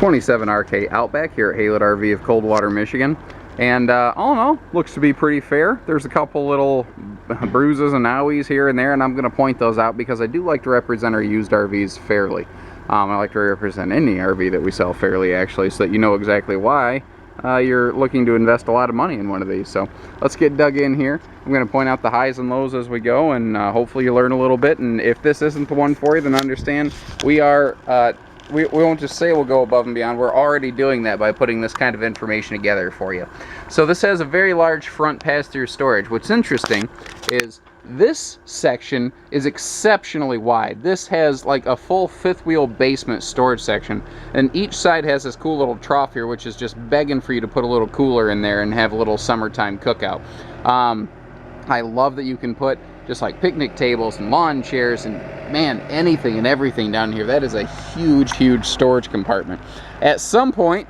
27RK Outback here at Haylett RV of Coldwater, Michigan. And all in all, looks to be pretty fair. There's a couple little bruises and owies here and there, and I'm going to point those out because I do like to represent our used RVs fairly. I like to represent any RV that we sell fairly, actually, so that you know exactly why you're looking to invest a lot of money in one of these. So let's get dug in here. I'm going to point out the highs and lows as we go, and hopefully you learn a little bit. And if this isn't the one for you, then understand we are we won't just say we'll go above and beyond. We're already doing that by putting this kind of information together for you. So this has a very large front pass-through storage. What's interesting is this section is exceptionally wide. This has like a full fifth wheel basement storage section, and each side has this cool little trough here, which is just begging for you to put a little cooler in there and have a little summertime cookout. I love that you can put just like picnic tables and lawn chairs and, man, anything and everything down here. That is a huge storage compartment. At some point,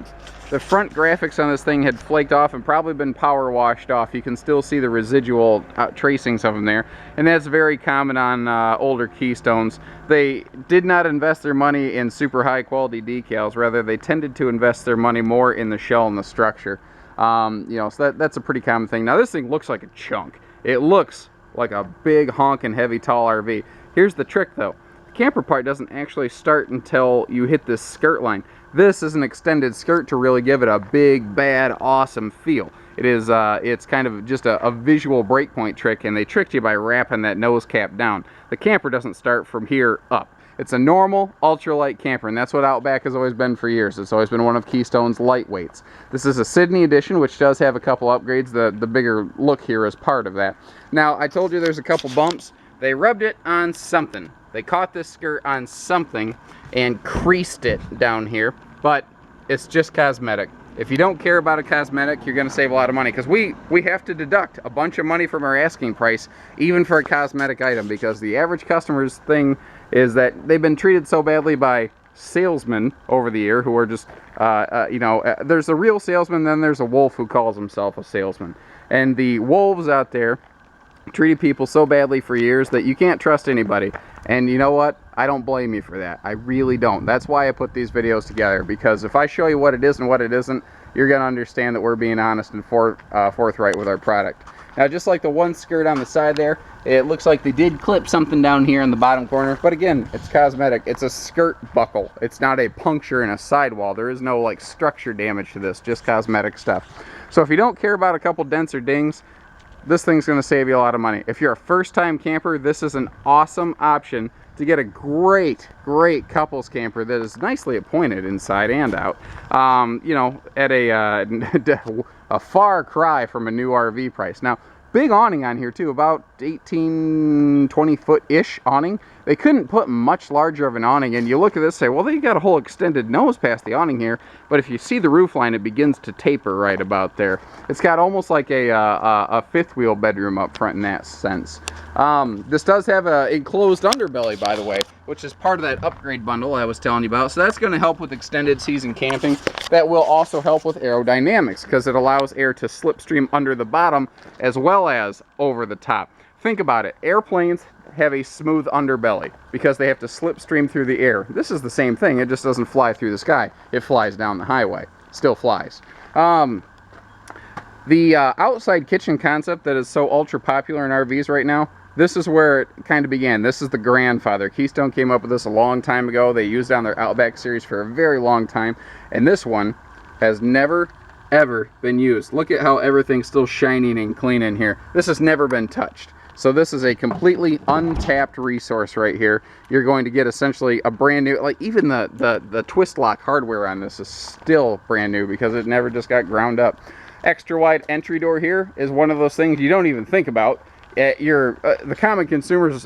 the front graphics on this thing had flaked off and probably been power washed off. You can still see the residual tracings of them there, and that's very common on older Keystones. They did not invest their money in super high quality decals. Rather, they tended to invest their money more in the shell and the structure. You know, so that's a pretty common thing. Now this thing looks like a chunk. It looks like a big honking heavy tall RV. Here's the trick though. The camper part doesn't actually start until you hit this skirt line. This is an extended skirt to really give it a big, bad, awesome feel. It is, it's kind of just a visual breakpoint trick, and they tricked you by wrapping that nose cap down. The camper doesn't start from here up. It's a normal ultralight camper, and that's what Outback has always been for years. It's always been one of Keystone's lightweights. This is a Sydney edition, which does have a couple upgrades. The bigger look here is part of that. Now, I told you there's a couple bumps. They rubbed it on something. They caught this skirt on something and creased it down here, but it's just cosmetic. If you don't care about a cosmetic, you're going to save a lot of money, because we have to deduct a bunch of money from our asking price, even for a cosmetic item, because the average customer's thing is that they've been treated so badly by salesmen over the year who are just, you know, there's a real salesman, then there's a wolf who calls himself a salesman. And the wolves out there treated people so badly for years that you can't trust anybody. And you know what? I don't blame you for that. I really don't. That's why I put these videos together, because if I show you what it is and what it isn't, you're going to understand that we're being honest and forthright with our product. Now, just like the one skirt on the side there, it looks like they did clip something down here in the bottom corner, but again, it's cosmetic. It's a skirt buckle. It's not a puncture in a sidewall. There is no like structure damage to this, just cosmetic stuff. So if you don't care about a couple dents or dings, this thing's going to save you a lot of money. If you're a first-time camper, this is an awesome option to get a great couples camper that is nicely appointed inside and out. You know, at a far cry from a new RV price. Now, big awning on here too, about 18, 20 foot-ish awning. They couldn't put much larger of an awning, and you look at this and say, well, they got a whole extended nose past the awning here, but if you see the roof line, it begins to taper right about there. It's got almost like a fifth wheel bedroom up front in that sense. This does have an enclosed underbelly, by the way, which is part of that upgrade bundle I was telling you about. So that's going to help with extended season camping. That will also help with aerodynamics, because it allows air to slipstream under the bottom as well as over the top. Think about it. Airplanes have a smooth underbelly because they have to slipstream through the air. This is the same thing. It just doesn't fly through the sky. It flies down the highway. Still flies. The outside kitchen concept that is so ultra popular in RVs right now, this is where it kind of began. This is the grandfather. Keystone came up with this a long time ago. They used it on their Outback series for a very long time, and this one has never ever been used. Look at how everything's still shining and clean in here. This has never been touched. So this is a completely untapped resource right here. You're going to get essentially a brand new, like even the twist lock hardware on this is still brand new because it never just got ground up. Extra wide entry door here is one of those things you don't even think about. The common consumer's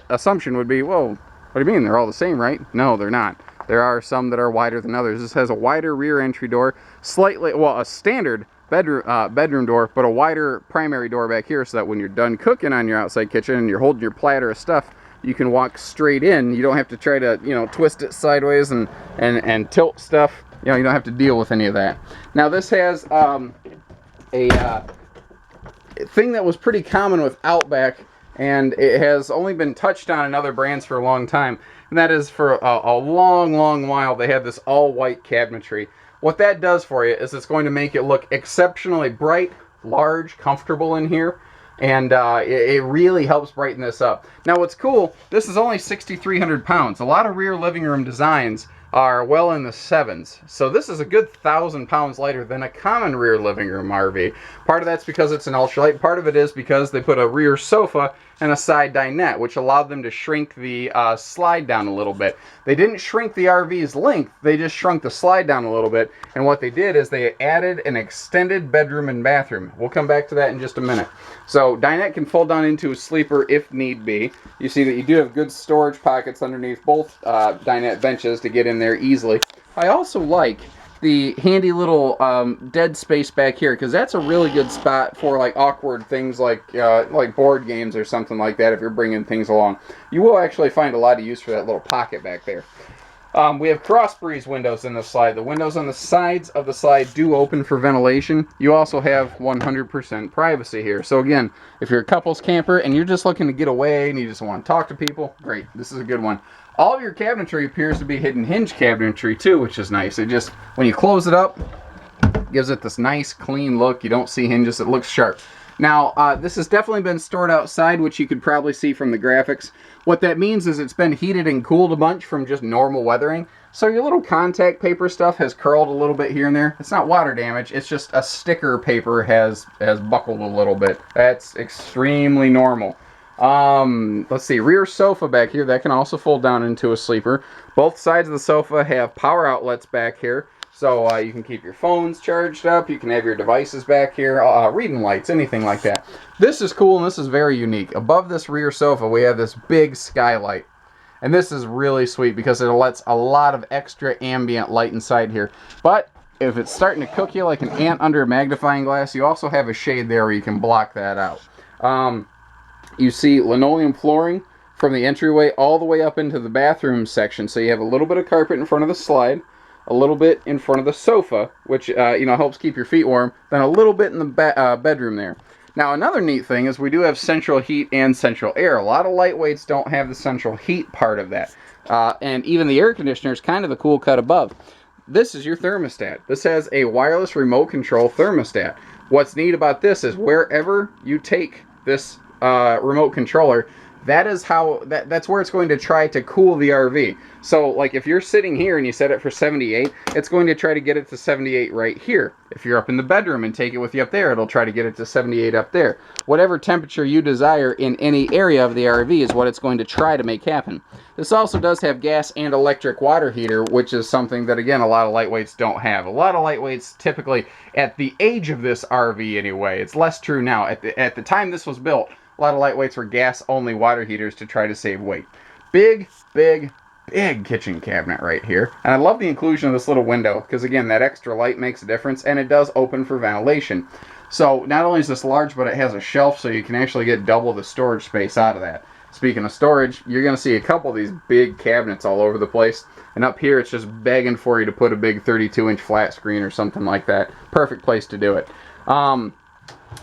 assumption would be, well, what do you mean? They're all the same, right? No, they're not. There are some that are wider than others. This has a wider rear entry door, slightly, well, a standard bedroom door, but a wider primary door back here, so that when you're done cooking on your outside kitchen and you're holding your platter of stuff, you can walk straight in. You don't have to try to, you know, twist it sideways and tilt stuff. You know, you don't have to deal with any of that. Now this has a thing that was pretty common with Outback, and it has only been touched on in other brands for a long time. and that is for a long, long while they had this all-white cabinetry. What that does for you is it's going to make it look exceptionally bright, large, comfortable in here, and it really helps brighten this up. Now what's cool, this is only 6,300 pounds. A lot of rear living room designs are well in the 7s. So this is a good 1,000 pounds lighter than a common rear living room RV. Part of that's because it's an ultralight. Part of it is because they put a rear sofa and a side dinette, which allowed them to shrink the slide down a little bit. They didn't shrink the RV's length, they just shrunk the slide down a little bit. And what they did is they added an extended bedroom and bathroom. We'll come back to that in just a minute. So dinette can fold down into a sleeper if need be. You see that you do have good storage pockets underneath both dinette benches to get in there easily. I also like the handy little dead space back here, because that's a really good spot for like awkward things like board games or something like that if you're bringing things along. You will actually find a lot of use for that little pocket back there. We have cross breeze windows in the slide. The windows on the sides of the slide do open for ventilation. You also have 100% privacy here. So again, if you're a couples camper and you're just looking to get away and you just want to talk to people, great, this is a good one. All of your cabinetry appears to be hidden hinge cabinetry too, which is nice. It just, when you close it up, gives it this nice clean look. You don't see hinges, it looks sharp. Now, this has definitely been stored outside, which you could probably see from the graphics. What that means is it's been heated and cooled a bunch from just normal weathering. So your little contact paper stuff has curled a little bit here and there. It's not water damage, it's just a sticker paper has buckled a little bit. That's extremely normal. Let's see, rear sofa back here, that can also fold down into a sleeper. Both sides of the sofa have power outlets back here. So you can keep your phones charged up, you can have your devices back here, reading lights, anything like that. This is cool and this is very unique. Above this rear sofa we have this big skylight. And this is really sweet because it lets a lot of extra ambient light inside here. But if it's starting to cook you like an ant under a magnifying glass, you also have a shade there where you can block that out. You see linoleum flooring from the entryway all the way up into the bathroom section. So you have a little bit of carpet in front of the slide, a little bit in front of the sofa, which helps keep your feet warm, then a little bit in the bedroom there. Now another neat thing is we do have central heat and central air. A lot of lightweights don't have the central heat part of that. And even the air conditioner is kind of the cool cut above. This is your thermostat. This has a wireless remote control thermostat. What's neat about this is wherever you take this remote controller, that's where it's going to try to cool the RV. So like if you're sitting here and you set it for 78, it's going to try to get it to 78 right here. If you're up in the bedroom and take it with you up there, it'll try to get it to 78 up there. Whatever temperature you desire in any area of the RV is what it's going to try to make happen. This also does have gas and electric water heater, which is something that, again, a lot of lightweights don't have. A lot of lightweights typically, at the age of this RV anyway, it's less true now. At the time this was built, a lot of lightweights were gas-only water heaters to try to save weight. Big, big, big kitchen cabinet right here. And I love the inclusion of this little window because, again, that extra light makes a difference, and it does open for ventilation. So not only is this large, but it has a shelf so you can actually get double the storage space out of that. Speaking of storage, you're going to see a couple of these big cabinets all over the place. And up here, it's just begging for you to put a big 32-inch flat screen or something like that. Perfect place to do it.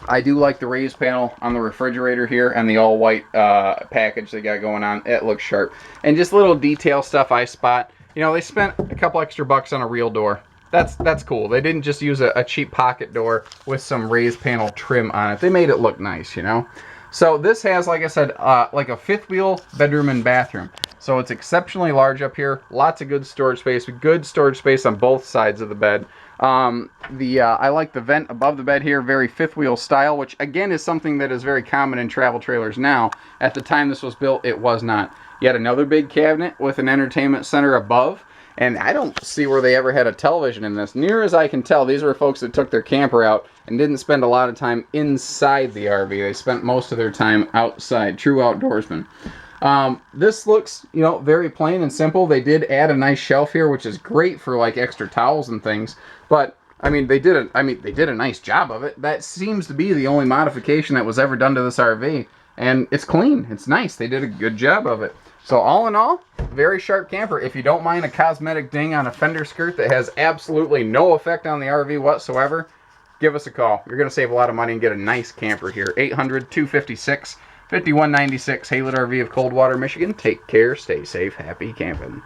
I do like the raised panel on the refrigerator here and the all-white package they got going on. It looks sharp. And just little detail stuff I spot. You know, they spent a couple extra bucks on a real door. That's cool. They didn't just use a cheap pocket door with some raised panel trim on it. They made it look nice, you know. So this has, like I said, like a fifth wheel bedroom and bathroom. So it's exceptionally large up here. Lots of good storage space. Good storage space on both sides of the bed. I like the vent above the bed here, very fifth wheel style, which again is something that is very common in travel trailers now. At the time this was built, it was not. Yet another big cabinet with an entertainment center above. And I don't see where they ever had a television in this. Near as I can tell, these were folks that took their camper out and didn't spend a lot of time inside the RV. They spent most of their time outside. True outdoorsmen. This looks, you know, very plain and simple. They did add a nice shelf here, which is great for like extra towels and things. But I mean, they did a nice job of it. That seems to be the only modification that was ever done to this RV, and it's clean. It's nice. They did a good job of it. So all in all, very sharp camper. If you don't mind a cosmetic ding on a fender skirt that has absolutely no effect on the RV whatsoever, give us a call. You're going to save a lot of money and get a nice camper here. 800-256 5196 Haylett RV of Coldwater, Michigan. Take care, stay safe, happy camping.